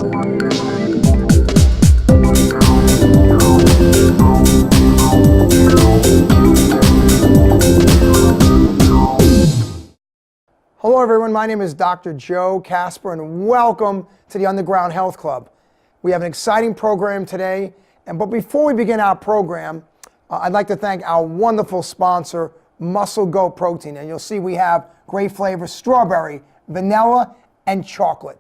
Hello everyone, my name is Dr. Joe Kasper and welcome to the Underground Health Club. We have an exciting program today, but before we begin our program, I'd like to thank our wonderful sponsor, Muscle Goat Protein. And you'll see we have great flavors: strawberry, vanilla, and chocolate.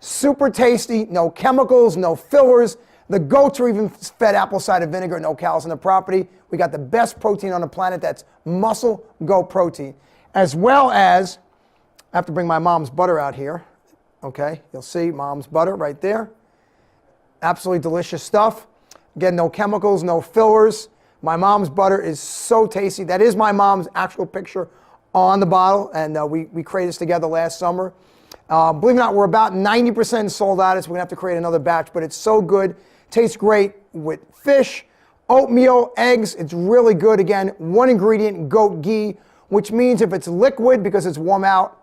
Super tasty, no chemicals, no fillers. The goats are even fed apple cider vinegar, no cows on the property. We got the best protein on the planet, that's Muscle Goat Protein. As well as, I have to bring my mom's butter out here. Okay, you'll see mom's butter right there. Absolutely delicious stuff. Again, no chemicals, no fillers. My mom's butter is so tasty. That is my mom's actual picture on the bottle, and we created this together last summer. Believe it or not, we're about 90% sold out, so we're gonna have to create another batch, but it's so good. Tastes great with fish, oatmeal, eggs. It's really good. Again, one ingredient, goat ghee, which means if it's liquid, because it's warm out,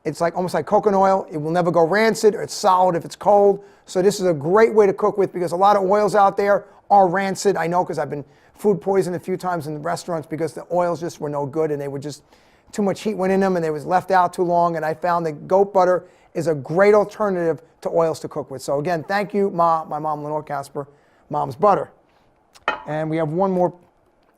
it's like almost like coconut oil. It will never go rancid, or it's solid if it's cold. So this is a great way to cook with, because a lot of oils out there are rancid. I know, because I've been food poisoned a few times in the restaurants because the oils just were no good and they were just, too much heat went in them and they was left out too long. And I found that goat butter is a great alternative to oils to cook with. So again, thank you, my mom, Lenore Kasper, Mom's Butter. And we have one more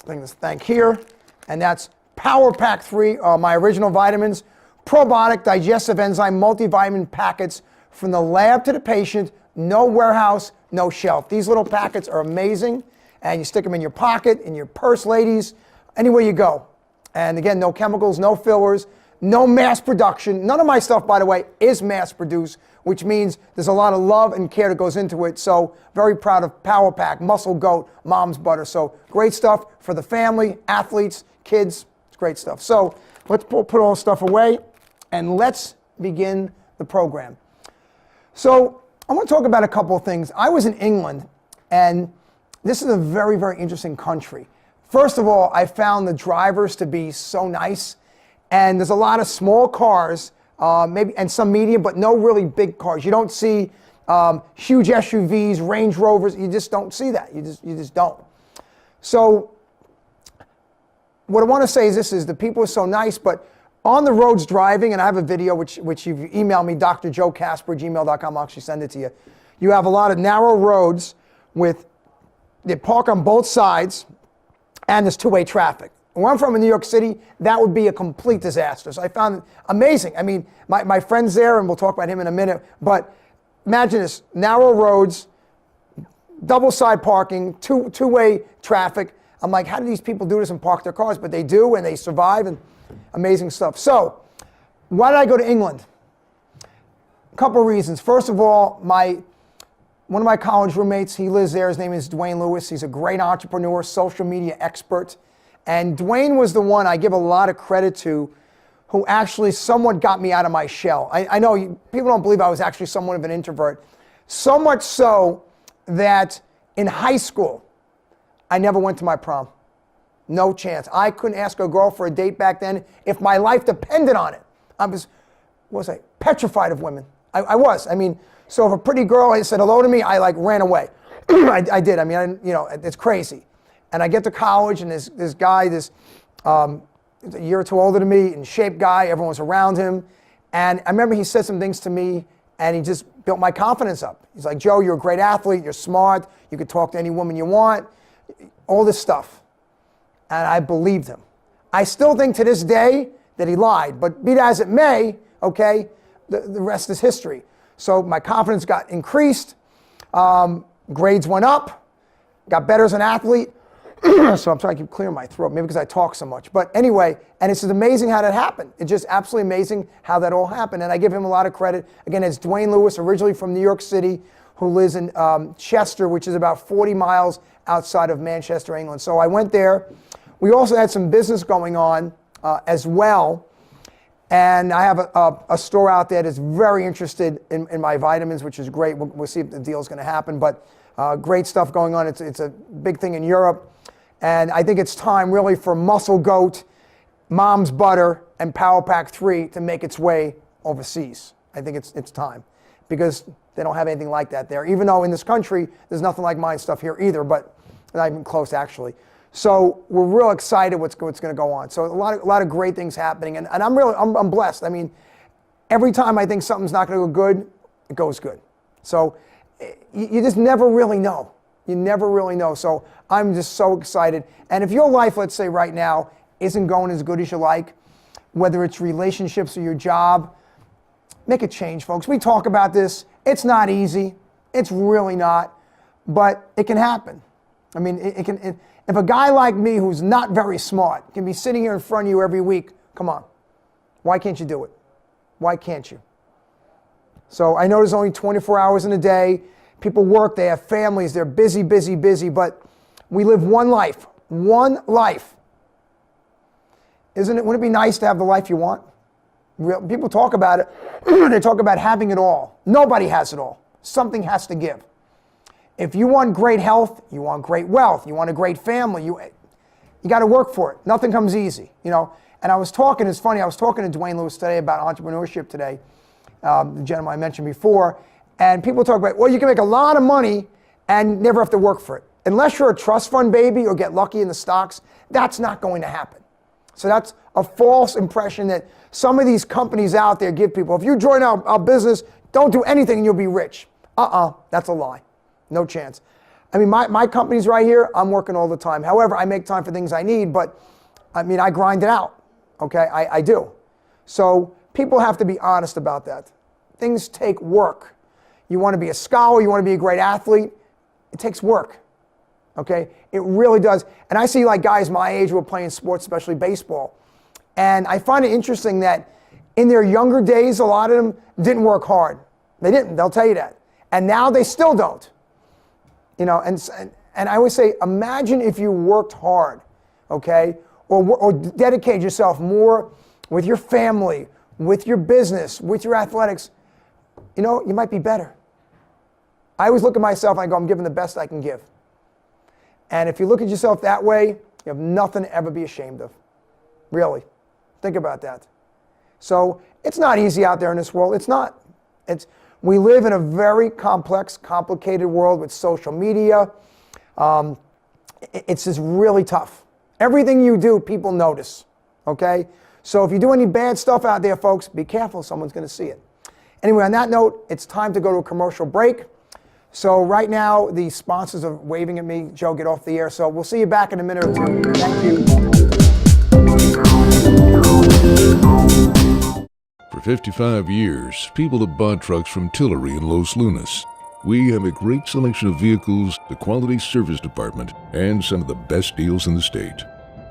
thing to thank here, and that's Power Pack 3, my original vitamins. Probiotic digestive enzyme multivitamin packets from the lab to the patient, no warehouse, no shelf. These little packets are amazing, and you stick them in your pocket, in your purse, ladies, anywhere you go. And again, no chemicals, no fillers, no mass production. None of my stuff, by the way, is mass produced, which means there's a lot of love and care that goes into it. So very proud of Power Pack, Muscle Goat, Mom's Butter. So great stuff for the family, athletes, kids. It's great stuff. So let's put all this stuff away. And let's begin the program. So I want to talk about a couple of things. I was in England, and this is a very, very interesting country. First of all, I found the drivers to be so nice, and there's a lot of small cars, maybe, and some medium, but no really big cars. You don't see huge SUVs, Range Rovers. You just don't see that. You just don't. So what I want to say is this: is the people are so nice, but on the roads driving, and I have a video which you've emailed me, drjoekasper@gmail.com, I'll actually send it to you. You have a lot of narrow roads they park on both sides, and there's two-way traffic. Where I'm from in New York City, that would be a complete disaster. So I found it amazing. I mean, my friend's there, and we'll talk about him in a minute, but imagine this: narrow roads, double-side parking, two-way traffic. I'm like, how do these people do this and park their cars? But they do, and they survive, and amazing stuff. So, why did I go to England? A couple of reasons. First of all, one of my college roommates, he lives there. His name is Dwayne Lewis. He's a great entrepreneur, social media expert. And Dwayne was the one I give a lot of credit to, who actually somewhat got me out of my shell. I know people don't believe I was actually somewhat of an introvert. So much so that in high school, I never went to my prom. No chance. I couldn't ask a girl for a date back then if my life depended on it. I was petrified of women. I was. I mean, so if a pretty girl said hello to me, I ran away. I did. I mean, it's crazy. And I get to college, and this guy, a year or two older than me, in shape guy, everyone's around him. And I remember he said some things to me, and he just built my confidence up. He's like, Joe, you're a great athlete, you're smart, you could talk to any woman you want, all this stuff. And I believed him. I still think to this day that he lied, but be that as it may, okay, the rest is history. So my confidence got increased, grades went up, got better as an athlete. So I'm trying to keep clearing my throat, maybe because I talk so much. But anyway, and it's just amazing how that happened. It's just absolutely amazing how that all happened. And I give him a lot of credit. Again, it's Dwayne Lewis, originally from New York City, who lives in Chester, which is about 40 miles outside of Manchester, England. So I went there. We also had some business going on as well. And I have a store out there that's very interested in my vitamins, which is great. We'll see if the deal's going to happen. But great stuff going on. It's a big thing in Europe. And I think it's time really for Muscle Goat, Mom's Butter, and Power Pack 3 to make its way overseas. I think it's time. Because They don't have anything like that there, even though in this country, there's nothing like mine stuff here either, but not even close, actually. So we're real excited what's going to go on. So a lot of great things happening, and I'm blessed. I mean, every time I think something's not going to go good, it goes good. So you just never really know. You never really know. So I'm just so excited. And if your life, let's say right now, isn't going as good as you like, whether it's relationships or your job, make a change, folks. We talk about this. It's not easy. It's really not. But it can happen. I mean, if a guy like me who's not very smart can be sitting here in front of you every week, come on. Why can't you do it? Why can't you? So I know there's only 24 hours in a day. People work, they have families, they're busy, busy, busy, but we live one life. One life. Wouldn't it be nice to have the life you want? People talk about it. They talk about having it all. Nobody has it all. Something has to give. If you want great health, you want great wealth, you want a great family, you got to work for it. Nothing comes easy, you know. And it's funny, I was talking to Dwayne Lewis today about entrepreneurship today, the gentleman I mentioned before, and people talk about, well, you can make a lot of money and never have to work for it. Unless you're a trust fund baby or get lucky in the stocks, that's not going to happen. So that's a false impression that some of these companies out there give people. If you join our business, don't do anything and you'll be rich. That's a lie. No chance. I mean, my company's right here. I'm working all the time. However, I make time for things I need, but I mean, I grind it out. Okay, I do. So people have to be honest about that. Things take work. You want to be a scholar, you want to be a great athlete, it takes work. Okay, it really does. And I see like guys my age who are playing sports, especially baseball. And I find it interesting that in their younger days, a lot of them didn't work hard. They didn't, they'll tell you that. And now they still don't. You know, and I always say, imagine if you worked hard, okay? Or dedicate yourself more with your family, with your business, with your athletics. You know, you might be better. I always look at myself and I go, I'm giving the best I can give. And if you look at yourself that way, you have nothing to ever be ashamed of. Really. Think about that. So it's not easy out there in this world. It's not. We live in a very complex, complicated world with social media. It's just really tough. Everything you do, people notice. Okay? So if you do any bad stuff out there, folks, be careful. Someone's going to see it. Anyway, on that note, it's time to go to a commercial break. So right now, the sponsors are waving at me. Joe, get off the air. So we'll see you back in a minute or two. Thank you. For 55 years, people have bought trucks from Tillery in Los Lunas. We have a great selection of vehicles, the quality service department, and some of the best deals in the state.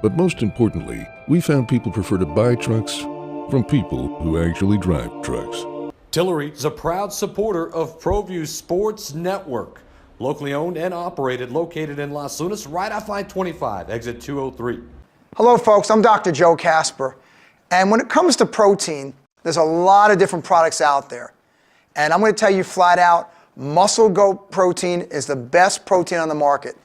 But most importantly, we found people prefer to buy trucks from people who actually drive trucks. Tillery is a proud supporter of ProView Sports Network. Locally owned and operated, located in Los Lunas, right off I-25, exit 203. Hello, folks. I'm Dr. Joe Kasper. And when it comes to protein, there's a lot of different products out there. And I'm going to tell you flat out, Muscle Goat protein is the best protein on the market.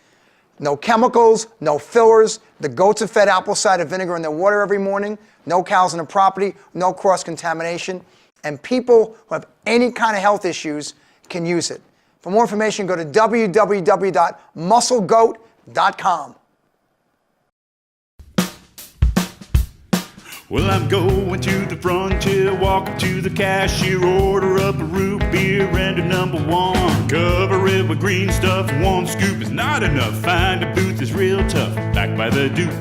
No chemicals, no fillers. The goats are fed apple cider vinegar in their water every morning. No cows on the property, no cross-contamination. And people who have any kind of health issues can use it. For more information, go to www.musclegoat.com. Well, I'm going to the frontier, walk up to the cashier, order up a root beer and a number one. Cover it with green stuff, one scoop is not enough. Find a booth is real tough, back by the Duke.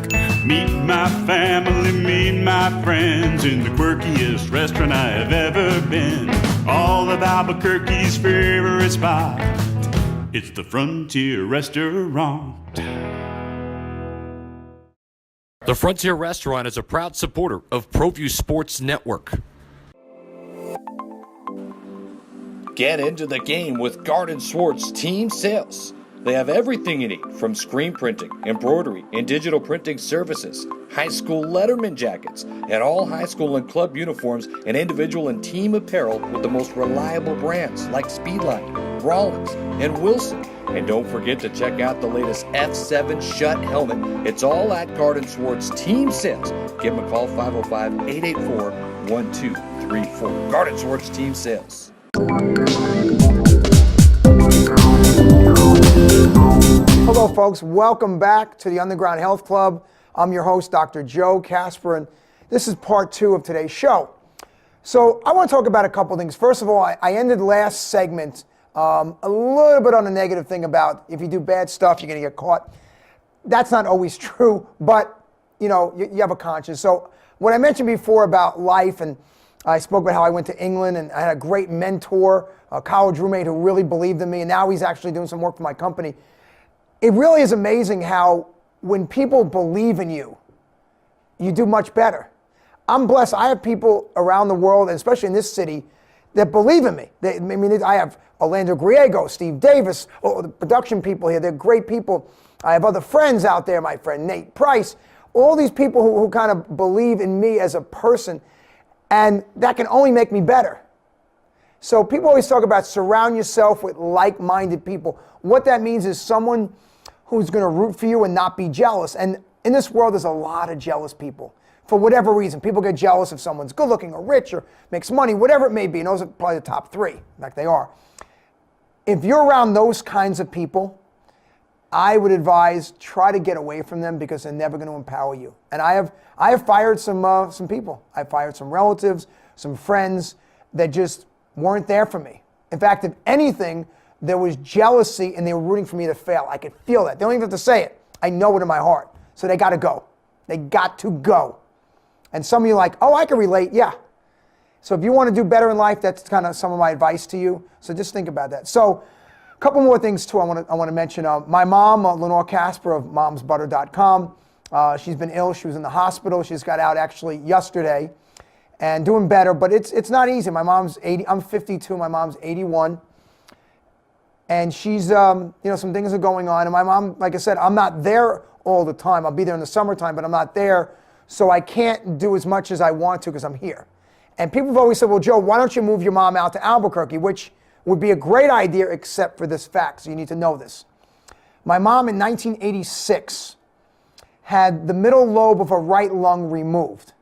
Meet my family, meet my friends in the quirkiest restaurant I have ever been. All of Albuquerque's favorite spot, it's the Frontier Restaurant. The Frontier Restaurant is a proud supporter of ProView Sports Network. Get into the game with Garden Swartz Team Sales. They have everything you need, from screen printing, embroidery, and digital printing services, high school letterman jackets, and all high school and club uniforms, and individual and team apparel with the most reliable brands like Speedline, Rollins, and Wilson. And don't forget to check out the latest F7 Shut helmet. It's all at Garden Swartz Team Sales. Give them a call, 505-884-1234. Garden Swartz Team Sales. Hello, folks. Welcome back to the Underground Health Club. I'm your host, Dr. Joe Kasper, and this is part 2 of today's show. So I want to talk about a couple things. First of all, I ended last segment a little bit on a negative thing about if you do bad stuff, you're going to get caught. That's not always true, but you have a conscience. So what I mentioned before about life, and I spoke about how I went to England and I had a great mentor, a college roommate who really believed in me, and now he's actually doing some work for my company. It really is amazing how when people believe in you, you do much better. I'm blessed. I have people around the world, and especially in this city, that believe in me. I have Orlando Griego, Steve Davis, the production people here. They're great people. I have other friends out there, my friend Nate Price. All these people who kind of believe in me as a person, and that can only make me better. So people always talk about surround yourself with like-minded people. What that means is someone who's going to root for you and not be jealous. And in this world, there's a lot of jealous people. For whatever reason, people get jealous if someone's good looking or rich or makes money, whatever it may be. And those are probably the top 3. In fact, they are. If you're around those kinds of people, I would advise try to get away from them because they're never going to empower you. And I have fired some people. I fired some relatives, some friends that just weren't there for me. In fact, if anything, there was jealousy and they were rooting for me to fail. I could feel that. They don't even have to say it. I know it in my heart. So they got to go. They got to go. And some of you are like, oh, I can relate. Yeah. So if you want to do better in life, that's kind of some of my advice to you. So just think about that. So a couple more things too I want to mention. My mom, Lenore Kasper of momsbutter.com, she's been ill. She was in the hospital. She just got out actually yesterday and doing better. But it's not easy. My mom's 80. I'm 52. My mom's 81. And she's, some things are going on. And my mom, like I said, I'm not there all the time. I'll be there in the summertime, but I'm not there. So I can't do as much as I want to because I'm here. And people have always said, well, Joe, why don't you move your mom out to Albuquerque, which would be a great idea except for this fact. So you need to know this. My mom in 1986 had the middle lobe of her right lung removed.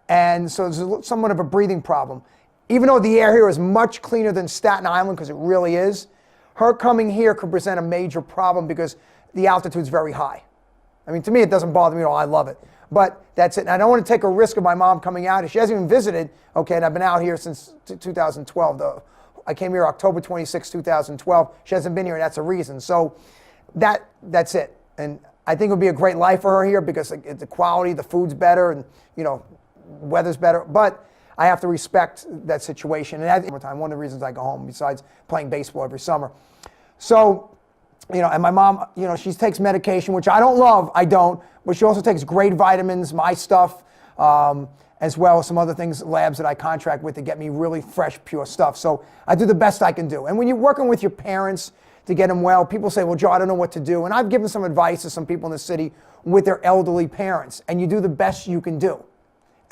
And so there's somewhat of a breathing problem. Even though the air here is much cleaner than Staten Island, because it really is, her coming here could present a major problem because the altitude's very high. I mean, to me, it doesn't bother me at all. I love it. But that's it. And I don't want to take a risk of my mom coming out. She hasn't even visited, okay, and I've been out here since 2012. I came here October 26, 2012. She hasn't been here, and that's a reason. So that's it. And I think it would be a great life for her here because the quality, the food's better, and, weather's better. But I have to respect that situation. And at one of the reasons I go home, besides playing baseball every summer. So, and my mom, she takes medication, which I don't love, but she also takes great vitamins, my stuff, as well as some other things, labs that I contract with to get me really fresh, pure stuff. So I do the best I can do. And when you're working with your parents to get them well, people say, well, Joe, I don't know what to do. And I've given some advice to some people in the city with their elderly parents, and you do the best you can do.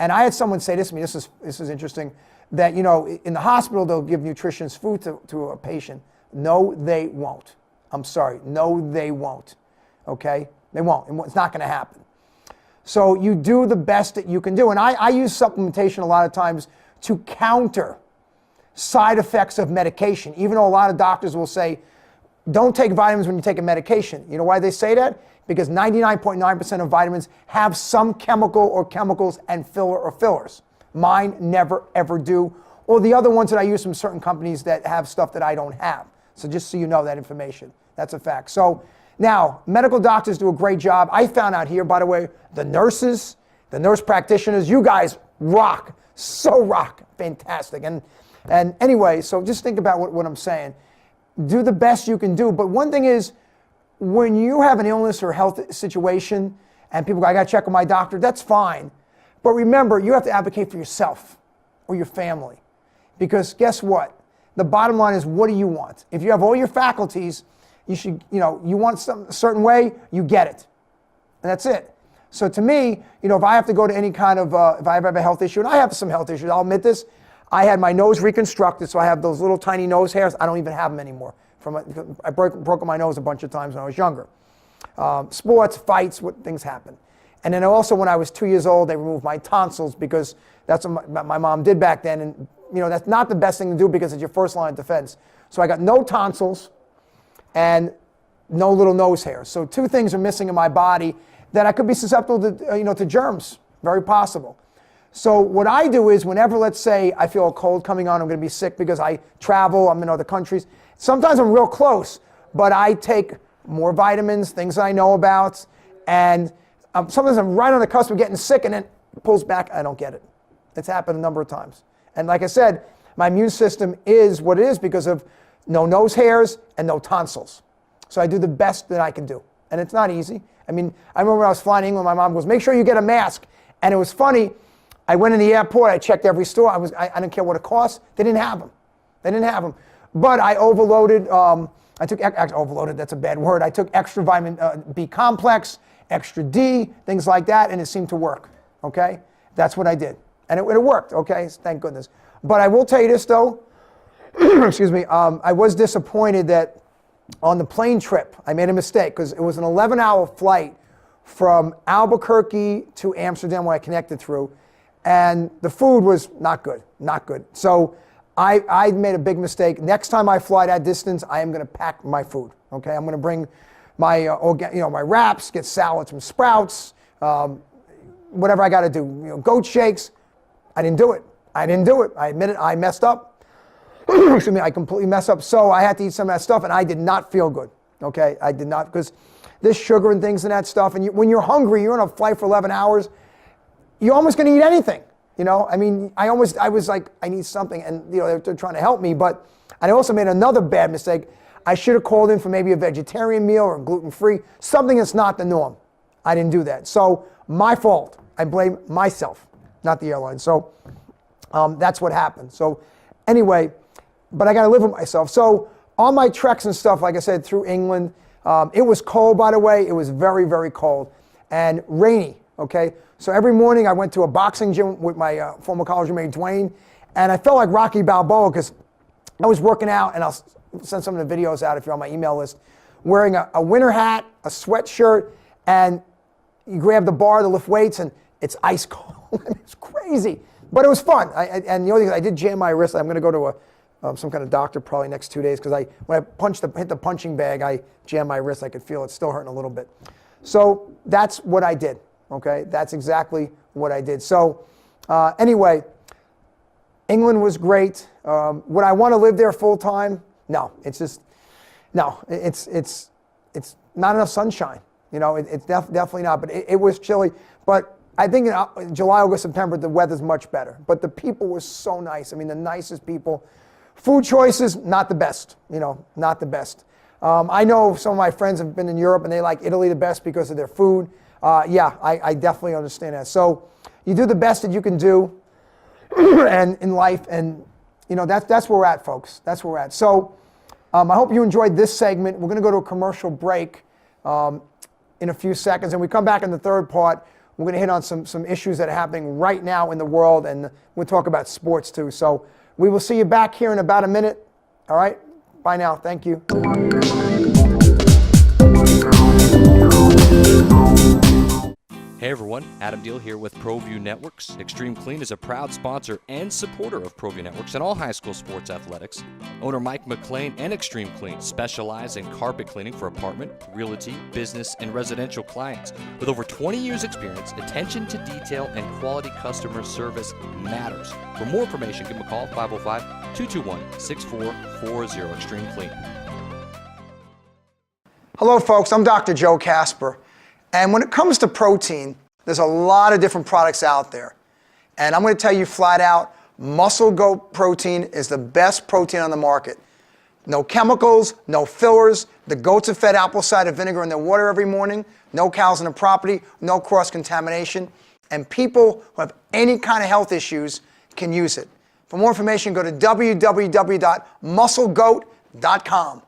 And I had someone say this to me, this is interesting, that, in the hospital, they'll give nutritious food to a patient. No, they won't. I'm sorry. No, they won't. Okay? They won't. It's not going to happen. So you do the best that you can do. And I use supplementation a lot of times to counter side effects of medication, even though a lot of doctors will say, don't take vitamins when you take a medication. You know why they say that? Because 99.9% of vitamins have some chemical or chemicals and filler or fillers. Mine never, ever do. Or the other ones that I use from certain companies that have stuff that I don't have. So just so you know that information. That's a fact. So now, medical doctors do a great job. I found out here, by the way, the nurses, the nurse practitioners, you guys rock. So rock. Fantastic. And anyway, so just think about what I'm saying. Do the best you can do. But one thing is, when you have an illness or health situation and people go, I got to check with my doctor, that's fine. But remember, you have to advocate for yourself or your family. Because guess what? The bottom line is, what do you want? If you have all your faculties, you should, you want something a certain way, you get it. And that's it. So to me, if I have to go to any kind of, if I ever have a health issue, and I have some health issues, I'll admit this, I had my nose reconstructed, so I have those little tiny nose hairs. I don't even have them anymore. I broke my nose a bunch of times when I was younger. Sports, fights, things happen. And then also when I was 2 years old, they removed my tonsils because that's what my mom did back then. And that's not the best thing to do because it's your first line of defense. So I got no tonsils. And no little nose hairs. So two things are missing in my body that I could be susceptible to, to germs, very possible. So what I do is whenever, let's say, I feel a cold coming on, I'm going to be sick because I travel, I'm in other countries. Sometimes I'm real close, but I take more vitamins, things I know about, and sometimes I'm right on the cusp of getting sick and then it pulls back, I don't get it. It's happened a number of times. And like I said, my immune system is what it is because of no nose hairs and no tonsils. So I do the best that I can do. And it's not easy. I mean, I remember when I was flying to England, my mom goes, make sure you get a mask. And it was funny. I went in the airport, I checked every store. I didn't care what it cost. They didn't have them. They didn't have them. But I overloaded, overloaded, that's a bad word. I took extra vitamin B complex, extra D, things like that, and it seemed to work, okay? That's what I did. And it worked, okay? Thank goodness. But I will tell you this, though. Excuse me. I was disappointed that on the plane trip, I made a mistake because it was an 11-hour flight from Albuquerque to Amsterdam where I connected through. And the food was not good, not good. So I made a big mistake. Next time I fly that distance, I am going to pack my food, okay? I'm going to bring my, my wraps, get salads from Sprouts, whatever I got to do, goat shakes. I didn't do it. I admit it. I messed up. Excuse me, I completely messed up. So I had to eat some of that stuff, and I did not feel good, okay? I did not, because there's sugar and things in that stuff. And when you're hungry, you're on a flight for 11 hours, you're almost going to eat anything, I mean, I was like, I need something, and, they're trying to help me. But I also made another bad mistake. I should have called in for maybe a vegetarian meal or gluten-free, something that's not the norm. I didn't do that. So my fault. I blame myself, not the airline. So that's what happened. So anyway, but I got to live with myself. So on my treks and stuff, like I said, through England, it was cold, by the way. It was very, very cold and rainy, okay? So every morning I went to a boxing gym with my former college roommate, Dwayne, and I felt like Rocky Balboa because I was working out, and I'll send some of the videos out if you're on my email list, wearing a winter hat, a sweatshirt, and you grab the bar to lift weights, and it's ice cold. It's crazy, but it was fun. And the only thing I did jam my wrist. I'm going to go to some kind of doctor probably next 2 days because when I hit the punching bag, I jammed my wrist. I could feel it still hurting a little bit. So that's what I did. Okay, that's exactly what I did. So anyway, England was great. Would I want to live there full time? No, it's not enough sunshine. It's definitely not. But it was chilly. But I think in July, August, September, the weather's much better. But the people were so nice. I mean, the nicest people. Food choices, not the best. Not the best. I know some of my friends have been in Europe and they like Italy the best because of their food. Yeah, I definitely understand that. So you do the best that you can do and in life, and that's where we're at, folks. That's where we're at. So I hope you enjoyed this segment. We're going to go to a commercial break in a few seconds, and we come back in the third part. We're going to hit on some issues that are happening right now in the world, and we'll talk about sports too. So we will see you back here in about a minute. All right? Bye now. Thank you. Hey everyone, Adam Deal here with ProView Networks. Extreme Clean is a proud sponsor and supporter of ProView Networks and all high school sports athletics. Owner Mike McLean and Extreme Clean specialize in carpet cleaning for apartment, realty, business, and residential clients. With over 20 years experience, attention to detail and quality customer service matters. For more information, give them a call, 505-221-6440, Extreme Clean. Hello folks, I'm Dr. Joe Kasper. And when it comes to protein, there's a lot of different products out there. And I'm going to tell you flat out, Muscle Goat protein is the best protein on the market. No chemicals, no fillers. The goats are fed apple cider vinegar in their water every morning. No cows on the property, no cross-contamination. And people who have any kind of health issues can use it. For more information, go to www.musclegoat.com.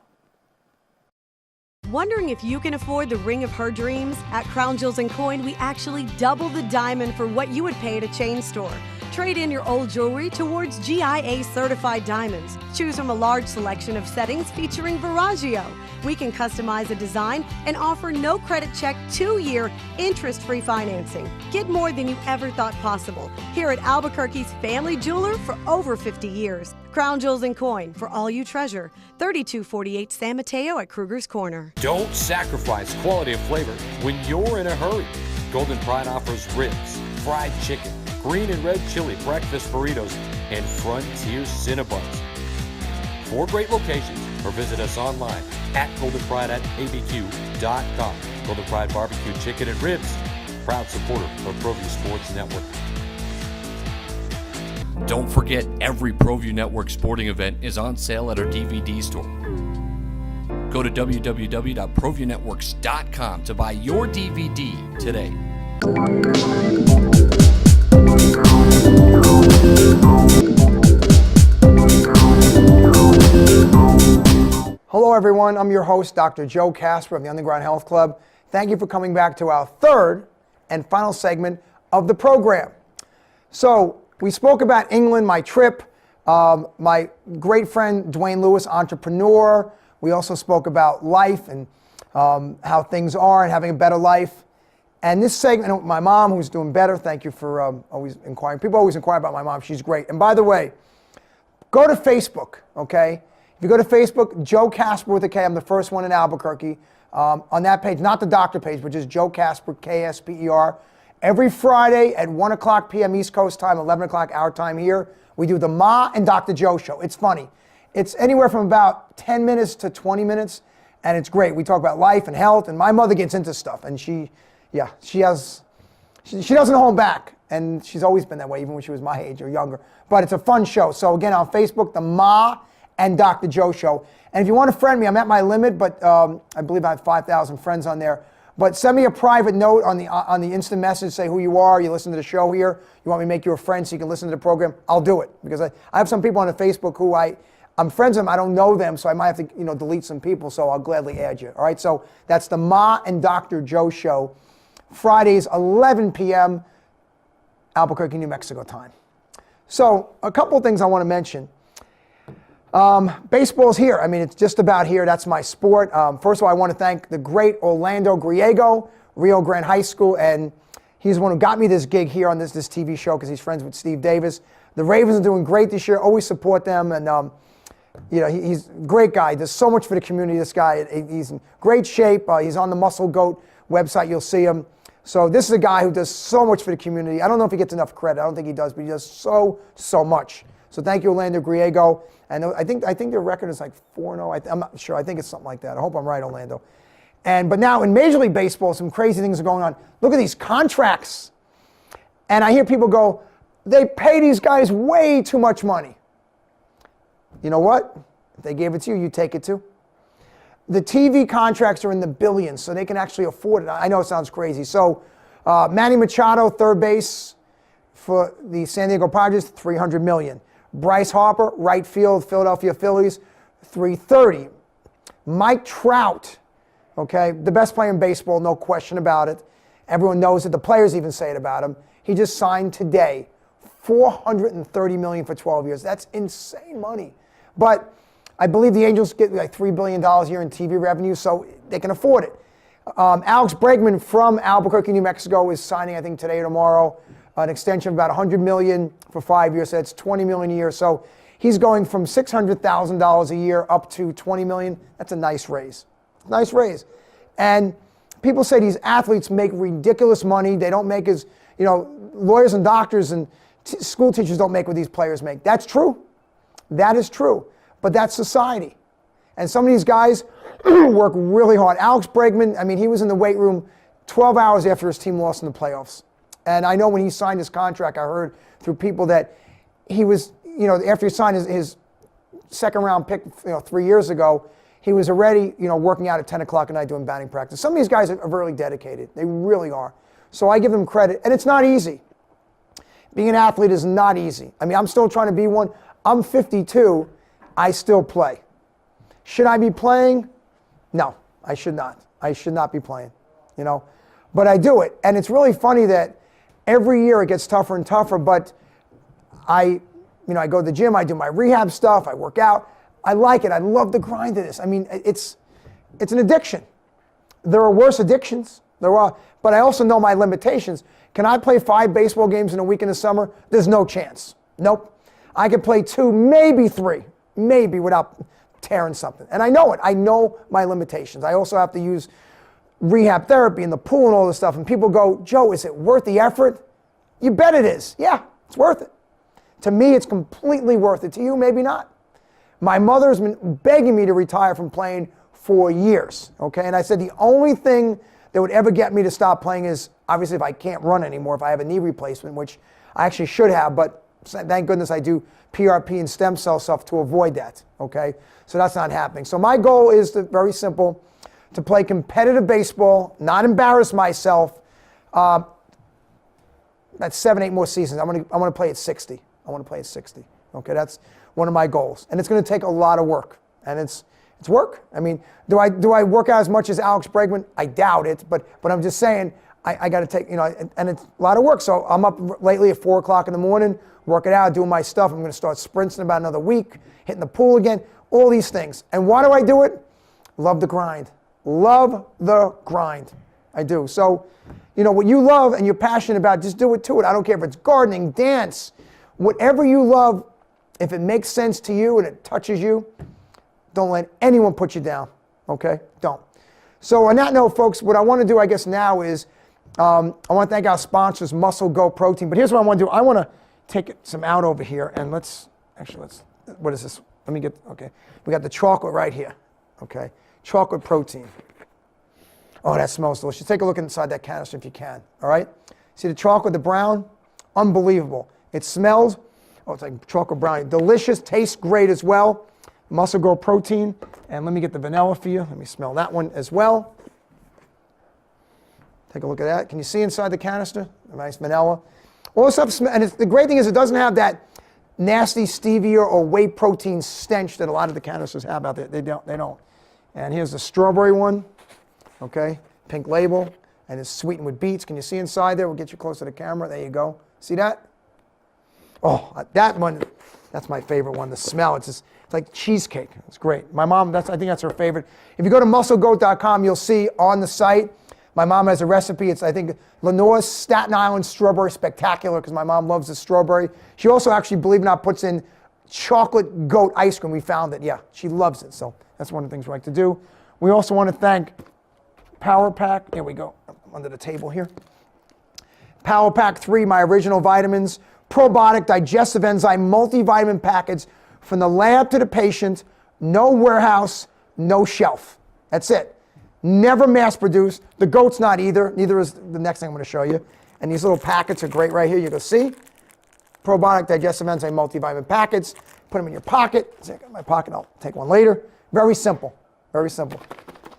Wondering if you can afford the ring of her dreams? At Crown Jewels & Coin, we actually double the diamond for what you would pay at a chain store. Trade in your old jewelry towards GIA certified diamonds. Choose from a large selection of settings featuring Viraggio. We can customize a design and offer no credit check 2-year interest-free financing. Get more than you ever thought possible here at Albuquerque's family jeweler for over 50 years. Crown Jewels and Coin for all you treasure. 3248 San Mateo at Kruger's Corner. Don't sacrifice quality of flavor when you're in a hurry. Golden Pride offers ribs, fried chicken, green and red chili breakfast burritos, and Frontier Cinnabons. 4 great locations, or visit us online at goldenpride@abq.com. Golden Pride Barbecue Chicken and Ribs, proud supporter of ProView Sports Network. Don't forget, every ProView Network sporting event is on sale at our DVD store. Go to www.proviewnetworks.com to buy your DVD today. Hello everyone, I'm your host, Dr. Joe Kasper of the Underground Health Club. Thank you for coming back to our third and final segment of the program. So, we spoke about England, my trip, my great friend Dwayne Lewis, entrepreneur. We also spoke about life and how things are and having a better life. And this segment, my mom, who's doing better, thank you for always inquiring. People always inquire about my mom, she's great. And by the way, go to Facebook, okay? If you go to Facebook, Joe Kasper with a K, I'm the first one in Albuquerque. On that page, not the doctor page, but just Joe Kasper, K-S-P-E-R. Every Friday at 1 o'clock p.m. East Coast time, 11 o'clock our time here, we do the Ma and Dr. Joe show. It's funny. It's anywhere from about 10 minutes to 20 minutes, and it's great. We talk about life and health, and my mother gets into stuff, and she doesn't hold back, and she's always been that way, even when she was my age or younger. But it's a fun show. So again, on Facebook, the Ma and Dr. Joe show. And if you want to friend me, I'm at my limit, but I believe I have 5,000 friends on there. But send me a private note on the instant message, say who you are, you listen to the show here, you want me to make you a friend so you can listen to the program, I'll do it. Because I have some people on the Facebook who I'm friends with them, I don't know them, so I might have to delete some people, so I'll gladly add you. All right, so that's the Ma and Dr. Joe show, Fridays, 11 p.m., Albuquerque, New Mexico time. So a couple of things I want to mention. Baseball's here. I mean, it's just about here. That's my sport. First of all, I want to thank the great Orlando Griego, Rio Grande High School, and he's the one who got me this gig here on this TV show because he's friends with Steve Davis. The Ravens are doing great this year. Always support them, and he's a great guy. Does so much for the community. This guy, he's in great shape. He's on the Muscle Goat website. You'll see him. So this is a guy who does so much for the community. I don't know if he gets enough credit. I don't think he does, but he does so much. So thank you, Orlando Griego. And I think their record is like 4-0. I'm not sure. I think it's something like that. I hope I'm right, Orlando. But now in Major League Baseball, some crazy things are going on. Look at these contracts. And I hear people go, they pay these guys way too much money. You know what? If they gave it to you, you take it too. The TV contracts are in the billions, so they can actually afford it. I know it sounds crazy. So Manny Machado, third base for the San Diego Padres, $300 million. Bryce Harper, right field, Philadelphia Phillies, $330. Mike Trout, okay, the best player in baseball, no question about it. Everyone knows it. The players even say it about him. He just signed today, $430 million for 12 years. That's insane money. But I believe the Angels get like $3 billion a year in TV revenue, so they can afford it. Alex Bregman from Albuquerque, New Mexico is signing, I think, today or tomorrow, an extension of about $100 million for 5 years, so that's $20 million a year. So he's going from $600,000 a year up to $20 million. That's a nice raise. Nice raise. And people say these athletes make ridiculous money. They don't make as, lawyers and doctors and school teachers don't make what these players make. That's true. That is true. But that's society. And some of these guys work really hard. Alex Bregman, I mean, he was in the weight room 12 hours after his team lost in the playoffs. And I know when he signed his contract, I heard through people that he was, after he signed his second round pick, 3 years ago, he was already, working out at 10 o'clock at night doing batting practice. Some of these guys are really dedicated. They really are. So I give them credit. And it's not easy. Being an athlete is not easy. I mean, I'm still trying to be one. I'm 52. I still play. Should I be playing? No, I should not. I should not be playing, But I do it. And it's really funny that every year it gets tougher and tougher, but I go to the gym, I do my rehab stuff, I work out. I like it. I love the grind of this. I mean, it's an addiction. There are worse addictions. But I also know my limitations. Can I play 5 baseball games in a week in the summer? There's no chance. Nope. I can play 2, maybe 3, maybe without tearing something. And I know it. I know my limitations. I also have to use rehab therapy in the pool and all this stuff. And people go, Joe, is it worth the effort? You bet it is. Yeah, it's worth it. To me, it's completely worth it. To you, maybe not. My mother's been begging me to retire from playing for years, okay? And I said the only thing that would ever get me to stop playing is, obviously, if I can't run anymore, if I have a knee replacement, which I actually should have, but thank goodness I do PRP and stem cell stuff to avoid that, okay? So that's not happening. So my goal is very simple, to play competitive baseball, not embarrass myself. That's 7, 8 more seasons. I want to play at 60. I want to play at 60. Okay, that's one of my goals, and it's going to take a lot of work, and it's work. I mean, do I work out as much as Alex Bregman? I doubt it, but I'm just saying I got to take, and it's a lot of work. So I'm up lately at 4 o'clock in the morning, working out, doing my stuff. I'm going to start sprints in about another week, hitting the pool again, all these things. And why do I do it? Love the grind. Love the grind. I do. So, what you love and you're passionate about, just do it to it. I don't care if it's gardening, dance, whatever you love. If it makes sense to you and it touches you, don't let anyone put you down, okay? Don't. So on that note, folks, what I want to do, I guess, now is I want to thank our sponsors, Muscle Go Protein. But here's what I want to do. I want to take some out over here, and what is this? Let me get, okay. We got the chocolate right here, okay? Chocolate protein. Oh, that smells delicious. Take a look inside that canister if you can, all right? See the chocolate, the brown? Unbelievable. It smells, it's like chocolate brownie. Delicious, tastes great as well. Muscle Grow Protein. And let me get the vanilla for you. Let me smell that one as well. Take a look at that. Can you see inside the canister? A nice vanilla. All this stuff, and the great thing is it doesn't have that nasty stevia or whey protein stench that a lot of the canisters have out there. They don't. And here's the strawberry one. Okay, pink label. And it's sweetened with beets. Can you see inside there? We'll get you close to the camera. There you go. See that? Oh, that one, that's my favorite one. The smell, it's like cheesecake. It's great. My mom, I think that's her favorite. If you go to musclegoat.com, you'll see on the site, my mom has a recipe. It's, I think, Lenore's Staten Island Strawberry Spectacular, because my mom loves the strawberry. She also actually, believe it or not, puts in chocolate goat ice cream. We found it. Yeah, she loves it. So that's one of the things we like to do. We also want to thank Power Pack. Here we go, under the table here. Power Pack 3, my original vitamins. Probiotic digestive enzyme multivitamin package from the lab to the patient. No warehouse, no shelf. That's it. Never mass produced. The goat's not either. Neither is the next thing I'm going to show you. And these little packets are great right here. You can see. Probiotic digestive enzyme multivitamin packets. Put them in your pocket. See, I got my pocket. I'll take one later. Very simple. Very simple.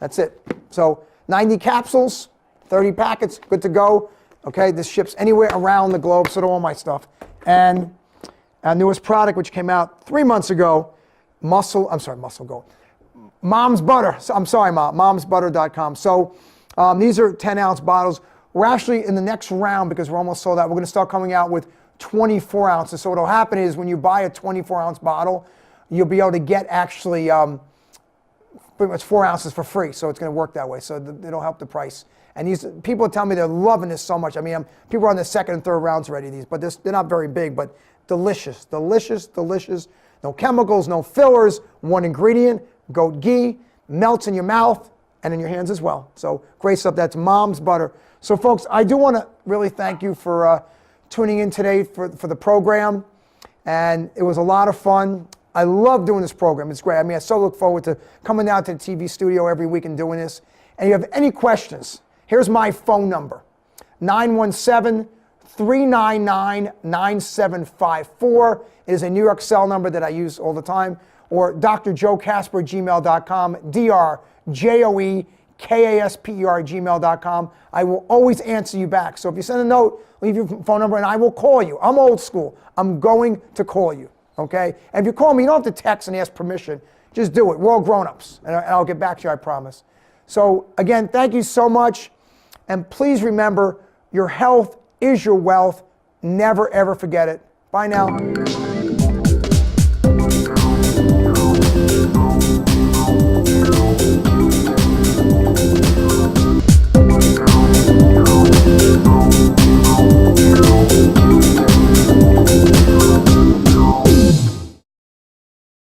That's it. So 90 capsules, 30 packets, good to go. Okay, this ships anywhere around the globe, so do all my stuff. And our newest product, which came out 3 months ago, Muscle Go. Mom's Butter. I'm sorry, Mom. Momsbutter.com. So these are 10-ounce bottles. We're actually in the next round, because we're almost sold out. We're going to start coming out with 24 ounces. So what will happen is when you buy a 24-ounce bottle, you'll be able to get actually pretty much 4 ounces for free. So it's going to work that way. So it'll help the price. And these people tell me they're loving this so much. I mean, people are on the second and third rounds already, these, but they're not very big, but delicious, delicious, delicious. No chemicals, no fillers, one ingredient, goat ghee, melts in your mouth and in your hands as well. So great stuff. That's Mom's Butter. So folks, I do want to really thank you for tuning in today for the program. And it was a lot of fun. I love doing this program. It's great. I mean, I so look forward to coming down to the TV studio every week and doing this. And if you have any questions, here's my phone number, 917-399-9754. It is a New York cell number that I use all the time. Or drjoekasper@gmail.com, drjoekasper@gmail.com. I will always answer you back. So if you send a note, leave your phone number and I will call you. I'm old school. I'm going to call you, okay? And if you call me, you don't have to text and ask permission. Just do it. We're all grown-ups, and I'll get back to you, I promise. So again, thank you so much. And please remember, your health is your wealth. Never, ever forget it. Bye now.